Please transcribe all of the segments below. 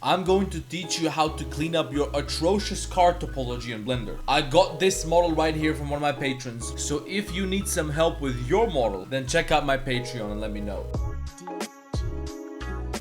I'm going to teach you how to clean up your atrocious car topology in Blender. I got this model right here from one of my patrons, so if you need some help with your model, then check out my Patreon and let me know.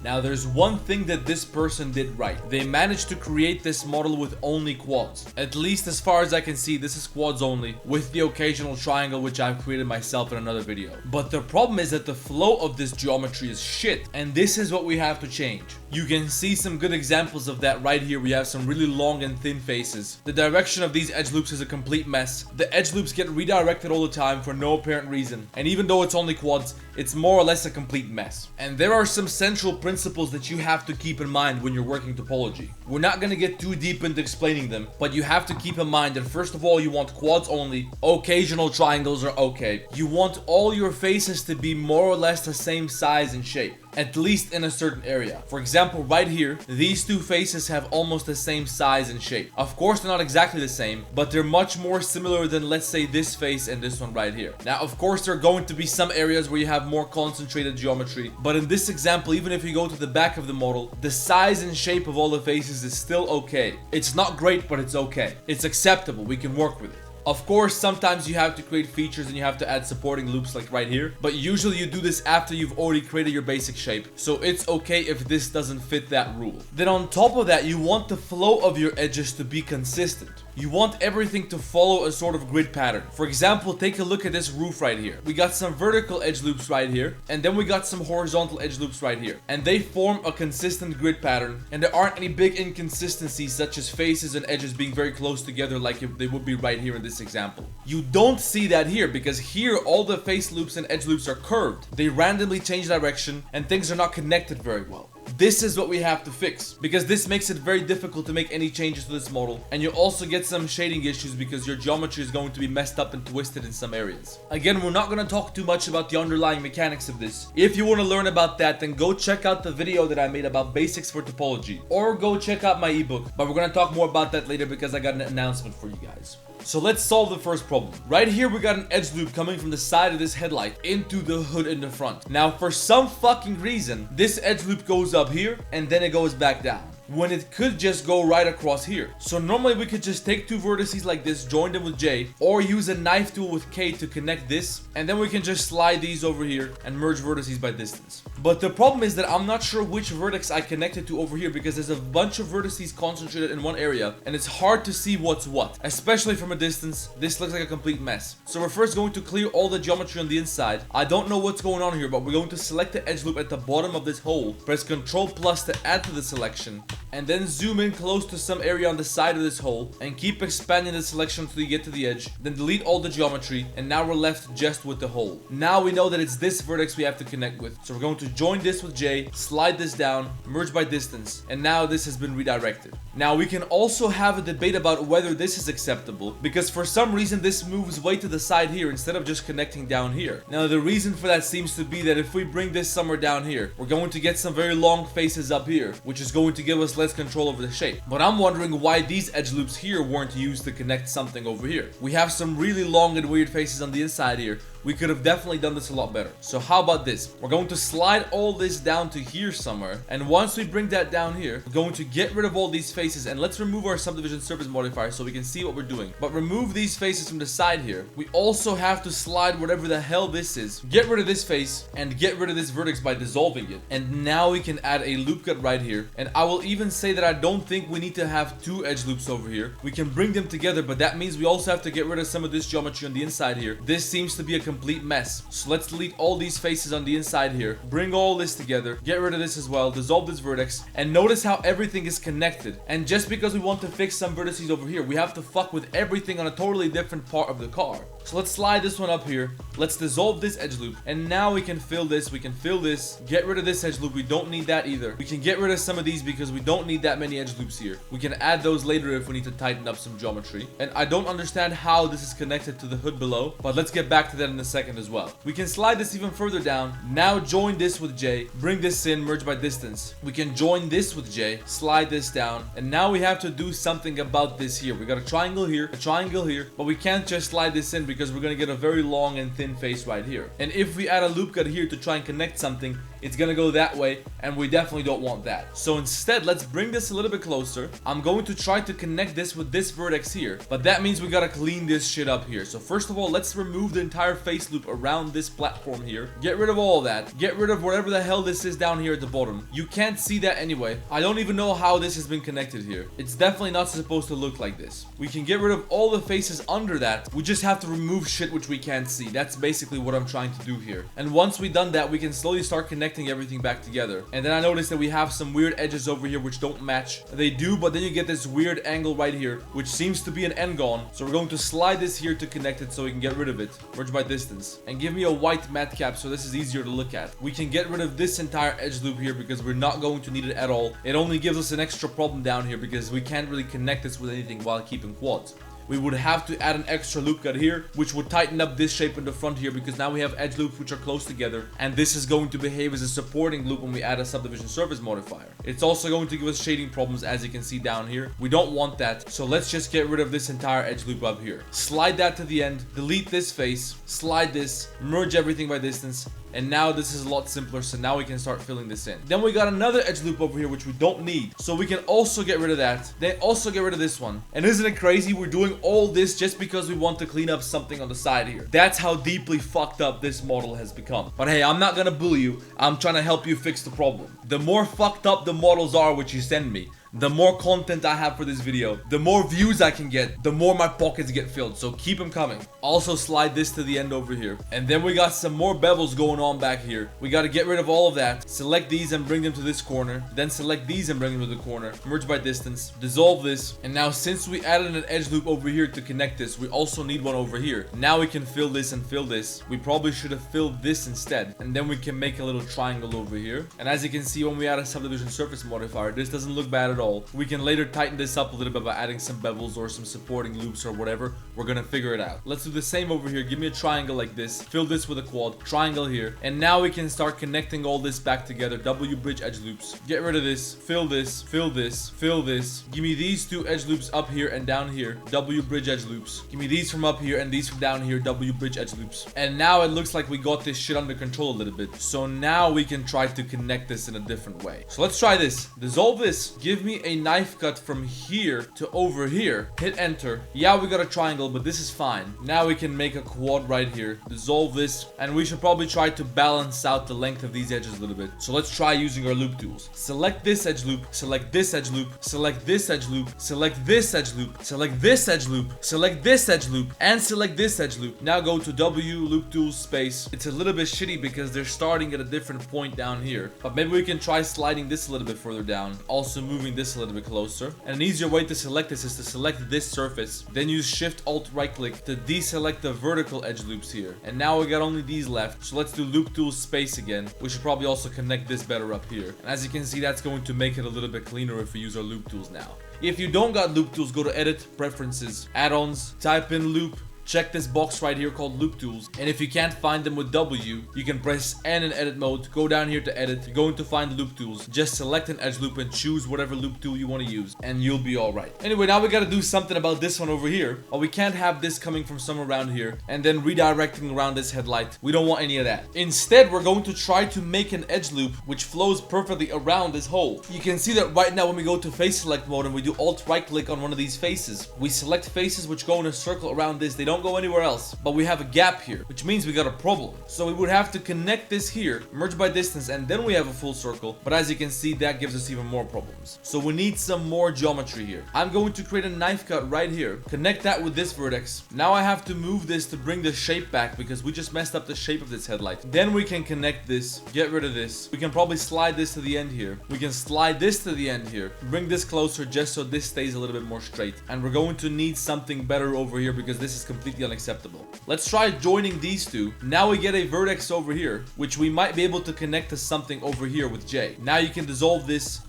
Now there's one thing that this person did right. They managed to create this model with only quads. At least as far as I can see, this is quads only, with the occasional triangle which I've created myself in another video. But the problem is that the flow of this geometry is shit, and this is what we have to change. You can see some good examples of that right here. We have some really long and thin faces. The direction of these edge loops is a complete mess. The edge loops get redirected all the time for no apparent reason. And even though it's only quads, it's more or less a complete mess. And there are some central principles that you have to keep in mind when you're working topology. We're not going to get too deep into explaining them, but you have to keep in mind that first of all, you want quads only. Occasional triangles are okay. You want all your faces to be more or less the same size and shape, at least in a certain area. For example, right here, these two faces have almost the same size and shape. Of course, they're not exactly the same, but they're much more similar than, let's say, this face and this one right here. Now, of course, there are going to be some areas where you have more concentrated geometry, but in this example, even if you go to the back of the model, the size and shape of all the faces is still okay. It's not great, but it's okay. It's acceptable. We can work with it. Of course, sometimes you have to create features and you have to add supporting loops like right here, but usually you do this after you've already created your basic shape, so it's okay if this doesn't fit that rule. Then on top of that, you want the flow of your edges to be consistent. You want everything to follow a sort of grid pattern. For example, take a look at this roof right here. We got some vertical edge loops right here, and then we got some horizontal edge loops right here. And they form a consistent grid pattern, and there aren't any big inconsistencies such as faces and edges being very close together like if they would be right here in this example. You don't see that here because here all the face loops and edge loops are curved. They randomly change direction and things are not connected very well. This is what we have to fix, because this makes it very difficult to make any changes to this model, and you also get some shading issues because your geometry is going to be messed up and twisted in some areas. Again, we're not going to talk too much about the underlying mechanics of this. If you want to learn about that, then go check out the video that I made about basics for topology, or go check out my ebook, but we're going to talk more about that later because I got an announcement for you guys. So let's solve the first problem. Right here, we got an edge loop coming from the side of this headlight into the hood in the front. Now, for some fucking reason, this edge loop goes up here and then it goes back down, when it could just go right across here. So normally we could just take two vertices like this, join them with J, or use a knife tool with K to connect this, and then we can just slide these over here and merge vertices by distance. But the problem is that I'm not sure which vertex I connected to over here because there's a bunch of vertices concentrated in one area and it's hard to see what's what, especially from a distance. This looks like a complete mess. So we're first going to clear all the geometry on the inside. I don't know what's going on here, but we're going to select the edge loop at the bottom of this hole, press Ctrl plus to add to the selection, and then zoom in close to some area on the side of this hole and keep expanding the selection until you get to the edge. Then delete all the geometry, and now we're left just with the hole. Now we know that it's this vertex we have to connect with. So we're going to join this with J, slide this down, merge by distance, and now this has been redirected. Now we can also have a debate about whether this is acceptable, because for some reason this moves way to the side here instead of just connecting down here. Now the reason for that seems to be that if we bring this somewhere down here, we're going to get some very long faces up here, which is going to give us less control over the shape. But I'm wondering why these edge loops here weren't used to connect something over here. We have some really long and weird faces on the inside here. We could have definitely done this a lot better. So how about this? We're going to slide all this down to here somewhere, and once we bring that down here, we're going to get rid of all these faces, and let's remove our subdivision surface modifier so we can see what we're doing. But remove these faces from the side here. We also have to slide whatever the hell this is, get rid of this face, and get rid of this vertex by dissolving it. And now we can add a loop cut right here, and I will even say that I don't think we need to have two edge loops over here. We can bring them together, but that means we also have to get rid of some of this geometry on the inside here. This seems to be a complete mess. So let's delete all these faces on the inside here, bring all this together, get rid of this as well, dissolve this vertex, and notice how everything is connected. And just because we want to fix some vertices over here, we have to fuck with everything on a totally different part of the car. So let's slide this one up here, let's dissolve this edge loop, and now we can fill this, we can fill this, get rid of this edge loop, we don't need that either. We can get rid of some of these because we don't need that many edge loops here. We can add those later if we need to tighten up some geometry. And I don't understand how this is connected to the hood below, but let's get back to that in a second as well. We can slide this even further down, now join this with J, bring this in, merge by distance. We can join this with J, slide this down, and now we have to do something about this here. We got a triangle here, but we can't just slide this in because we're gonna get a very long and thin face right here. And if we add a loop cut here to try and connect something, it's gonna go that way, and we definitely don't want that. So instead, let's bring this a little bit closer. I'm going to try to connect this with this vertex here, but that means we gotta clean this shit up here. So first of all, let's remove the entire face loop around this platform here. Get rid of all of that. Get rid of whatever the hell this is down here at the bottom. You can't see that anyway. I don't even know how this has been connected here. It's definitely not supposed to look like this. We can get rid of all the faces under that. We just have to remove shit which we can't see. That's basically what I'm trying to do here. And once we've done that, we can slowly start connecting everything back together. And then I noticed that we have some weird edges over here which don't match. They do, but then you get this weird angle right here, which seems to be an n-gon. So we're going to slide this here to connect it so we can get rid of it. Merge by distance. And give me a white matte cap so this is easier to look at. We can get rid of this entire edge loop here because we're not going to need it at all. It only gives us an extra problem down here because we can't really connect this with anything while keeping quads. We would have to add an extra loop cut here, which would tighten up this shape in the front here because now we have edge loops which are close together, and this is going to behave as a supporting loop when we add a subdivision surface modifier. It's also going to give us shading problems, as you can see down here. We don't want that, so let's just get rid of this entire edge loop up here. Slide that to the end, delete this face, slide this, merge everything by distance, and now this is a lot simpler, so now we can start filling this in. Then we got another edge loop over here which we don't need, so we can also get rid of that. Then also get rid of this one. And isn't it crazy? We're doing all this just because we want to clean up something on the side here. That's how deeply fucked up this model has become. But hey, I'm not gonna bully you. I'm trying to help you fix the problem. The more fucked up the models are which you send me, the more content I have for this video, the more views I can get, the more my pockets get filled. So keep them coming. Also slide this to the end over here. And then we got some more bevels going on back here. We got to get rid of all of that. Select these and bring them to this corner. Then select these and bring them to the corner. Merge by distance. Dissolve this. And now since we added an edge loop over here to connect this, we also need one over here. Now we can fill this and fill this. We probably should have filled this instead. And then we can make a little triangle over here. And as you can see, when we add a subdivision surface modifier, this doesn't look bad at all. We can later tighten this up a little bit by adding some bevels or some supporting loops or whatever. We're gonna figure it out. Let's do the same over here. Give me a triangle like this. Fill this with a quad. Triangle here. And now we can start connecting all this back together. W bridge edge loops. Get rid of this. Fill this. Fill this. Fill this. Give me these two edge loops up here and down here. W bridge edge loops. Give me these from up here and these from down here. W bridge edge loops. And now it looks like we got this shit under control a little bit. So now we can try to connect this in a different way. So let's try this. Dissolve this. Give me a knife cut from here to over here. Hit enter. Yeah, we got a triangle, but this is fine. Now we can make a quad right here. Dissolve this, and we should probably try to balance out the length of these edges a little bit. So let's try using our loop tools. Select this edge loop, select this edge loop, select this edge loop, select this edge loop, select this edge loop, select this edge loop, and select this edge loop. Now go to W loop tools space. It's a little bit shitty because they're starting at a different point down here, but maybe we can try sliding this a little bit further down, also moving this a little bit closer. And an easier way to select this is to select this surface, then use shift alt right click to deselect the vertical edge loops here. And now we got only these left, so let's do loop tools space again. We should probably also connect this better up here, and as you can see, that's going to make it a little bit cleaner if we use our loop tools now. If you don't got loop tools, go to edit, preferences, add-ons, type in loop. Check this box right here called loop tools, and if you can't find them with W, you can press N in edit mode, go down here to edit, you're going to find loop tools, just select an edge loop and choose whatever loop tool you want to use, and you'll be alright. Anyway, now we gotta do something about this one over here. Well, we can't have this coming from somewhere around here and then redirecting around this headlight. We don't want any of that. Instead, we're going to try to make an edge loop which flows perfectly around this hole. You can see that right now when we go to face select mode and we do alt right click on one of these faces, we select faces which go in a circle around this. They don't go anywhere else, but we have a gap here, which means we got a problem. So we would have to connect this here, merge by distance, and then we have a full circle. But as you can see, that gives us even more problems. So we need some more geometry here. I'm going to create a knife cut right here, connect that with this vertex. Now I have to move this to bring the shape back because we just messed up the shape of this headlight. Then we can connect this, get rid of this. We can probably slide this to the end here. We can slide this to the end here, bring this closer just so this stays a little bit more straight. And we're going to need something better over here because this is completely unacceptable. Let's try joining these two. Now we get a vertex over here, which we might be able to connect to something over here with J. Now you can dissolve this,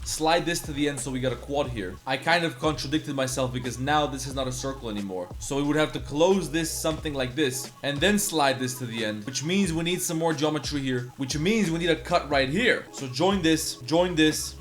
slide this to the end so we got a quad here. I kind of contradicted myself because now this is not a circle anymore. So we would have to close this something like this and then slide this to the end, which means we need some more geometry here, which means we need a cut right here. So join this,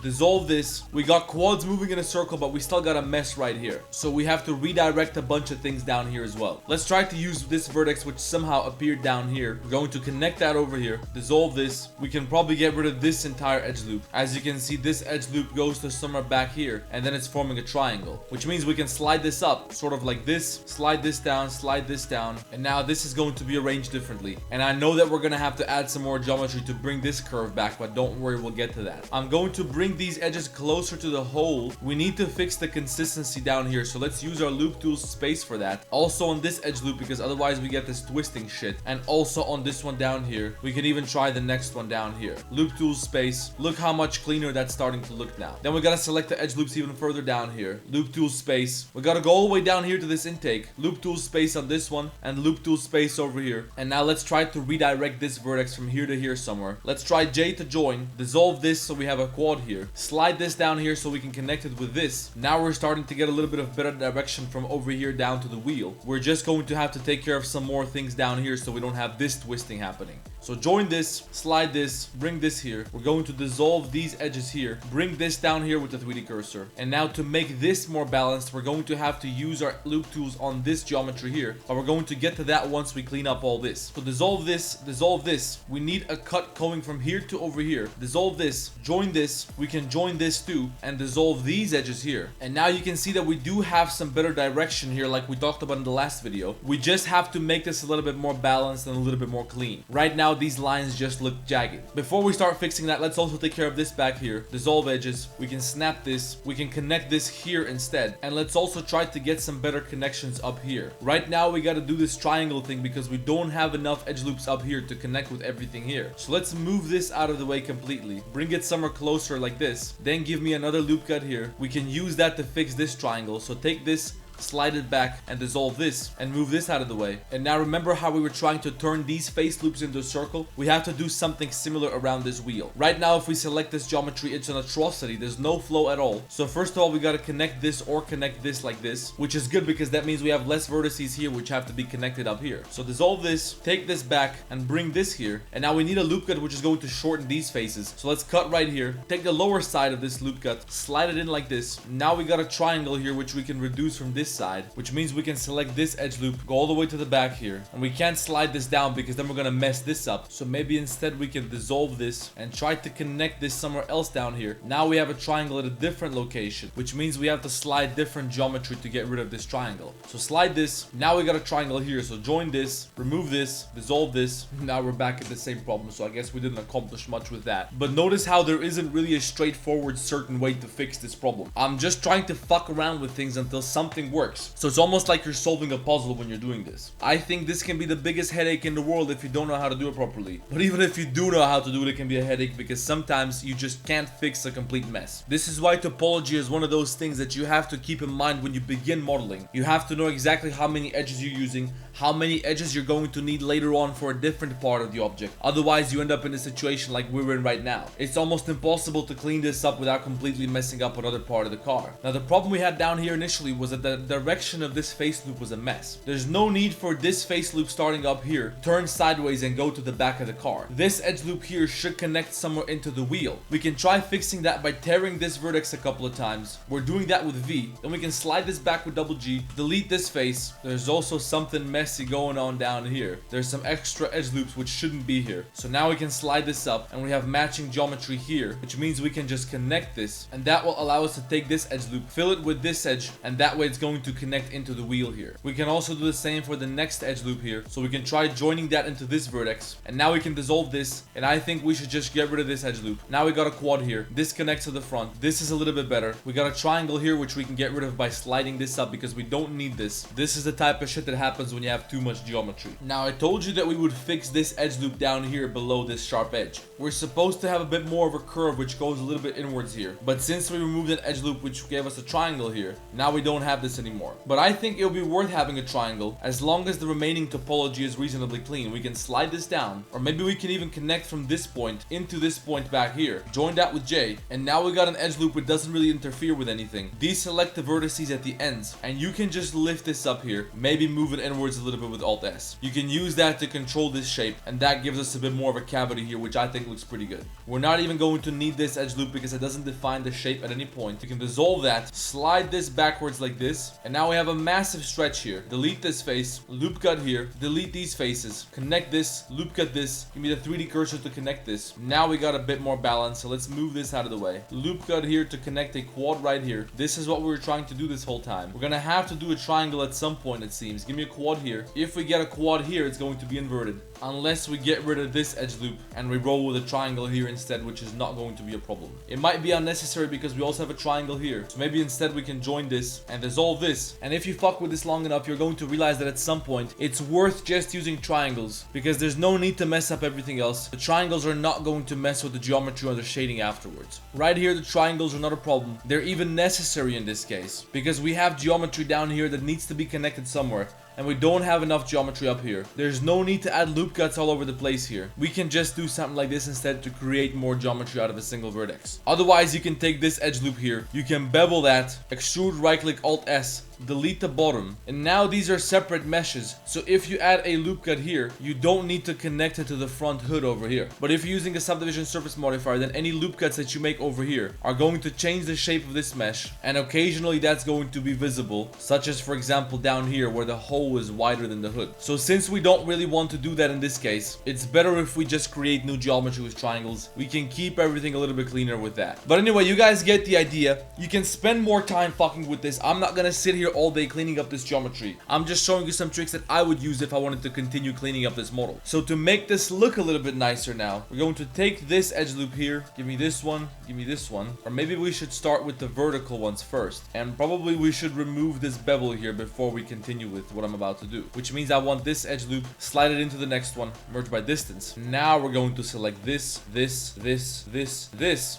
dissolve this. We got quads moving in a circle, but we still got a mess right here. So we have to redirect a bunch of things down down here as well. Let's try to use this vertex which somehow appeared down here. We're going to connect that over here, dissolve this. We can probably get rid of this entire edge loop. As you can see, this edge loop goes to somewhere back here, and then it's forming a triangle, which means we can slide this up, sort of like this, slide this down, and now this is going to be arranged differently. And I know that we're gonna have to add some more geometry to bring this curve back, but don't worry, we'll get to that. I'm going to bring these edges closer to the hole. We need to fix the consistency down here, so let's use our loop tool space for that. Also on this edge loop, because otherwise we get this twisting shit. And also on this one down here. We can even try the next one down here. Loop tool space. Look how much cleaner that's starting to look now. Then we gotta select the edge loops even further down here. Loop tool space. We gotta go all the way down here to this intake. Loop tool space on this one, and loop tool space over here. And now let's try to redirect this vertex from here to here somewhere. Let's try J to join. Dissolve this so we have a quad here. Slide this down here so we can connect it with this. Now we're starting to get a little bit of better direction from over here down to the wheel. We're just going to have to take care of some more things down here so we don't have this twisting happening. So join this, slide this, bring this here. We're going to dissolve these edges here. Bring this down here with the 3D cursor. And now to make this more balanced, we're going to have to use our loop tools on this geometry here. But we're going to get to that once we clean up all this. So dissolve this, dissolve this. We need a cut going from here to over here. Dissolve this, join this. We can join this too and dissolve these edges here. And now you can see that we do have some better direction here like we talked about in the last video. We just have to make this a little bit more balanced and a little bit more clean. Right now these lines just look jagged. Before we start fixing that, let's also take care of this back here. Dissolve edges. We can snap this. We can connect this here instead. And let's also try to get some better connections up here. Right now we got to do this triangle thing because we don't have enough edge loops up here to connect with everything here. So let's move this out of the way completely. Bring it somewhere closer like this. Then give me another loop cut here. We can use that to fix this triangle. So take this, slide it back and dissolve this and move this out of the way. And now remember how we were trying to turn these face loops into a circle? We have to do something similar around this wheel. Right now if we select this geometry, it's an atrocity. There's no flow at all. So first of all, we got to connect this or connect this like this, which is good because that means we have less vertices here which have to be connected up here. So dissolve this, take this back and bring this here. And now we need a loop cut which is going to shorten these faces. So let's cut right here, take the lower side of this loop cut, slide it in like this. Now we got a triangle here which we can reduce from this side, which means we can select this edge loop, go all the way to the back here, and we can't slide this down because then we're gonna mess this up. So maybe instead we can dissolve this and try to connect this somewhere else down here. Now we have a triangle at a different location, which means we have to slide different geometry to get rid of this triangle. So slide this. Now we got a triangle here, so join this, remove this, dissolve this. Now we're back at the same problem, so I guess we didn't accomplish much with that. But notice how there isn't really a straightforward certain way to fix this problem. I'm just trying to fuck around with things until something works. So it's almost like you're solving a puzzle when you're doing this. I think this can be the biggest headache in the world if you don't know how to do it properly. But even if you do know how to do it, it can be a headache because sometimes you just can't fix a complete mess. This is why topology is one of those things that you have to keep in mind when you begin modeling. You have to know exactly how many edges you're using, how many edges you're going to need later on for a different part of the object. Otherwise, you end up in a situation like we're in right now. It's almost impossible to clean this up without completely messing up another part of the car. Now, the problem we had down here initially was that the direction of this face loop was a mess. There's no need for this face loop starting up here, turn sideways and go to the back of the car. This edge loop here should connect somewhere into the wheel. We can try fixing that by tearing this vertex a couple of times. We're doing that with V. Then we can slide this back with double G, delete this face. There's also something messy going on down here. There's some extra edge loops which shouldn't be here. So now we can slide this up and we have matching geometry here, which means we can just connect this, and that will allow us to take this edge loop, fill it with this edge, and that way it's going to connect into the wheel here. We can also do the same for the next edge loop here. So we can try joining that into this vertex, and now we can dissolve this, and I think we should just get rid of this edge loop. Now we got a quad here. This connects to the front. This is a little bit better. We got a triangle here which we can get rid of by sliding this up because we don't need this. This is the type of shit that happens when you have too much geometry. Now I told you that we would fix this edge loop down here below this sharp edge. We're supposed to have a bit more of a curve which goes a little bit inwards here, but since we removed an edge loop which gave us a triangle here, now we don't have this anymore. But I think it'll be worth having a triangle as long as the remaining topology is reasonably clean. We can slide this down, or maybe we can even connect from this point into this point back here, join that with J, and now we got an edge loop which doesn't really interfere with anything. Deselect the vertices at the ends, and you can just lift this up here, maybe move it inwards a little bit with Alt S. You can use that to control this shape, and that gives us a bit more of a cavity here, which I think looks pretty good. We're not even going to need this edge loop because it doesn't define the shape at any point. You can dissolve that, slide this backwards like this, this. And now we have a massive stretch here. Delete this face, loop cut here, delete these faces, connect this, loop cut this, give me the 3D cursor to connect this. Now we got a bit more balance, so let's move this out of the way. Loop cut here to connect a quad right here. This is what we were trying to do this whole time. We're gonna have to do a triangle at some point, it seems. Give me a quad here. If we get a quad here, it's going to be inverted. Unless we get rid of this edge loop and we roll with a triangle here instead, which is not going to be a problem. It might be unnecessary because we also have a triangle here. So maybe instead we can join this and dissolve this. And if you fuck with this long enough, you're going to realize that at some point it's worth just using triangles because there's no need to mess up everything else. The triangles are not going to mess with the geometry or the shading afterwards. Right here, the triangles are not a problem. They're even necessary in this case because we have geometry down here that needs to be connected somewhere. And we don't have enough geometry up here. There's no need to add loop cuts all over the place here. We can just do something like this instead to create more geometry out of a single vertex. Otherwise, you can take this edge loop here. You can bevel that, extrude, right click, Alt S, delete the bottom. And now these are separate meshes. So if you add a loop cut here, you don't need to connect it to the front hood over here. But if you're using a subdivision surface modifier, then any loop cuts that you make over here are going to change the shape of this mesh. And occasionally that's going to be visible, such as for example down here where the hole is wider than the hood. So since we don't really want to do that in this case, it's better if we just create new geometry with triangles. We can keep everything a little bit cleaner with that. But anyway, you guys get the idea. You can spend more time fucking with this. I'm not gonna sit here all day cleaning up this geometry. I'm just showing you some tricks that I would use if I wanted to continue cleaning up this model. So to make this look a little bit nicer now, we're going to take this edge loop here. Give me this one, give me this one. Or maybe we should start with the vertical ones first. And probably we should remove this bevel here before we continue with what I'm about to do, which means I want this edge loop, slide it into the next one, merge by distance. Now we're going to select this,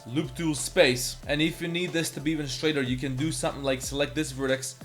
loop tool space. And if you need this to be even straighter, you can do something like select this vertex,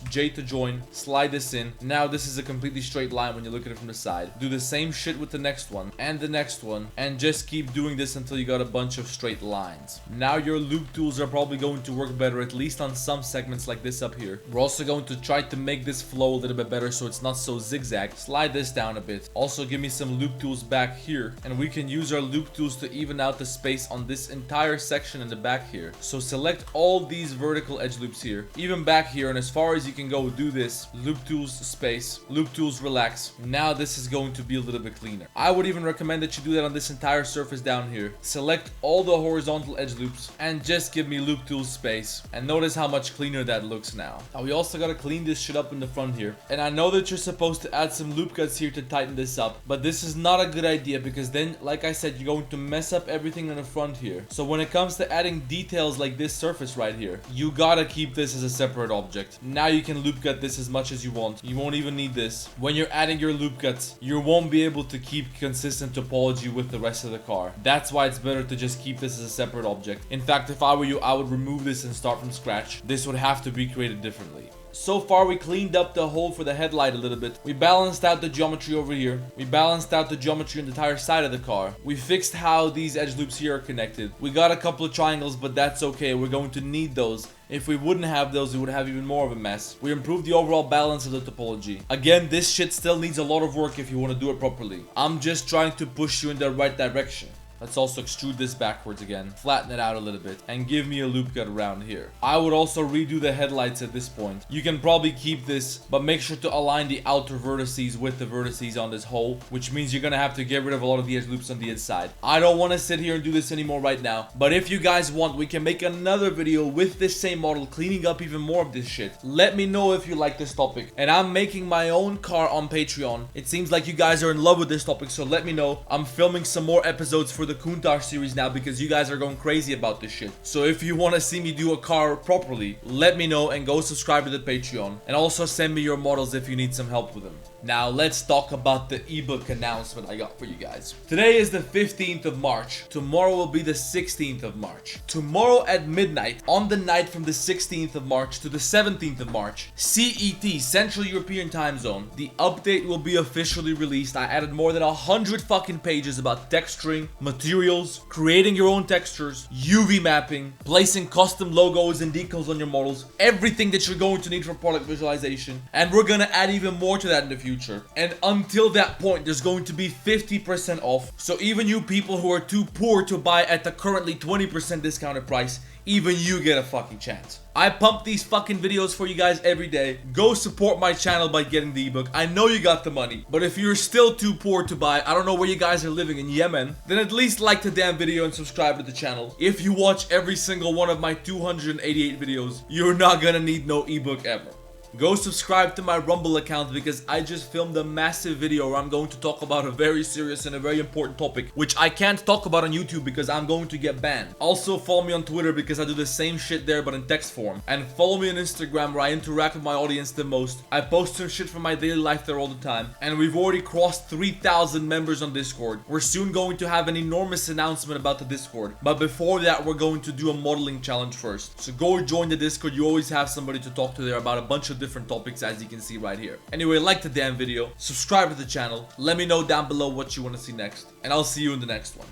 J to join, slide this in. Now this is a completely straight line when you look at it from the side. Do the same shit with the next one and the next one, and just keep doing this until you got a bunch of straight lines. Now your loop tools are probably going to work better, at least on some segments like this up here. We're also going to try to make this flow a little bit better so it's not so zigzag. Slide this down a bit. Also give me some loop tools back here, and we can use our loop tools to even out the space on this entire section in the back here. So select all these vertical edge loops here, even back here, and as far as you can go, do this. Loop tools space, loop tools relax. Now this is going to be a little bit cleaner. I would even recommend that you do that on this entire surface down here. Select all the horizontal edge loops and just give me loop tools space, and notice how much cleaner that looks now. Now we also gotta clean this shit up in the front here. And I know that you're supposed to add some loop cuts here to tighten this up, but this is not a good idea because then, like I said, you're going to mess up everything in the front here. So when it comes to adding details like this surface right here, you gotta keep this as a separate object. Now you can loop cut this as much as you want. You won't even need this. When you're adding your loop cuts, you won't be able to keep consistent topology with the rest of the car. That's why it's better to just keep this as a separate object. In fact, if I were you, I would remove this and start from scratch. This would have to be created differently. So far, we cleaned up the hole for the headlight a little bit. We balanced out the geometry over here. We balanced out the geometry on the entire side of the car. We fixed how these edge loops here are connected. We got a couple of triangles, but that's okay. We're going to need those. If we wouldn't have those, we would have even more of a mess. We improved the overall balance of the topology. Again, this shit still needs a lot of work if you want to do it properly. I'm just trying to push you in the right direction. Let's also extrude this backwards again, flatten it out a little bit, and give me a loop cut around here. I would also redo the headlights at this point. You can probably keep this, but make sure to align the outer vertices with the vertices on this hole, which means you're gonna have to get rid of a lot of the edge loops on the inside. I don't want to sit here and do this anymore right now, but if you guys want, we can make another video with this same model, cleaning up even more of this shit. Let me know if you like this topic. And I'm making my own car on Patreon. It seems like you guys are in love with this topic, so let me know. I'm filming some more episodes for the Countach series now because you guys are going crazy about this shit. So if you want to see me do a car properly, let me know and go subscribe to the Patreon. And also send me your models if you need some help with them. Now let's talk about the ebook announcement I got for you guys. Today is the 15th of March. Tomorrow will be the 16th of March. Tomorrow at midnight, on the night from the 16th of March to the 17th of March, CET, Central European Time Zone, the update will be officially released. I added more than 100 fucking pages about texturing, materials, creating your own textures, UV mapping, placing custom logos and decals on your models, everything that you're going to need for product visualization. And we're gonna add even more to that in the future. And until that point, there's going to be 50% off. So even you people who are too poor to buy at the currently 20% discounted price, even you get a fucking chance. I pump these fucking videos for you guys every day. Go support my channel by getting the ebook. I know you got the money, but if you're still too poor to buy, I don't know where you guys are living in Yemen, then at least like the damn video and subscribe to the channel. If you watch every single one of my 288 videos, you're not gonna need no ebook ever. Go subscribe to my Rumble account because I just filmed a massive video where I'm going to talk about a very serious and a very important topic, which I can't talk about on YouTube because I'm going to get banned. Also follow me on Twitter because I do the same shit there but in text form. And follow me on Instagram where I interact with my audience the most. I post some shit from my daily life there all the time. And we've already crossed 3,000 members on Discord. We're soon going to have an enormous announcement about the Discord. But before that, we're going to do a modeling challenge first. So go join the Discord. You always have somebody to talk to there about a bunch of different topics, as you can see right here. Anyway, like the damn video, subscribe to the channel, let me know down below what you want to see next, and I'll see you in the next one.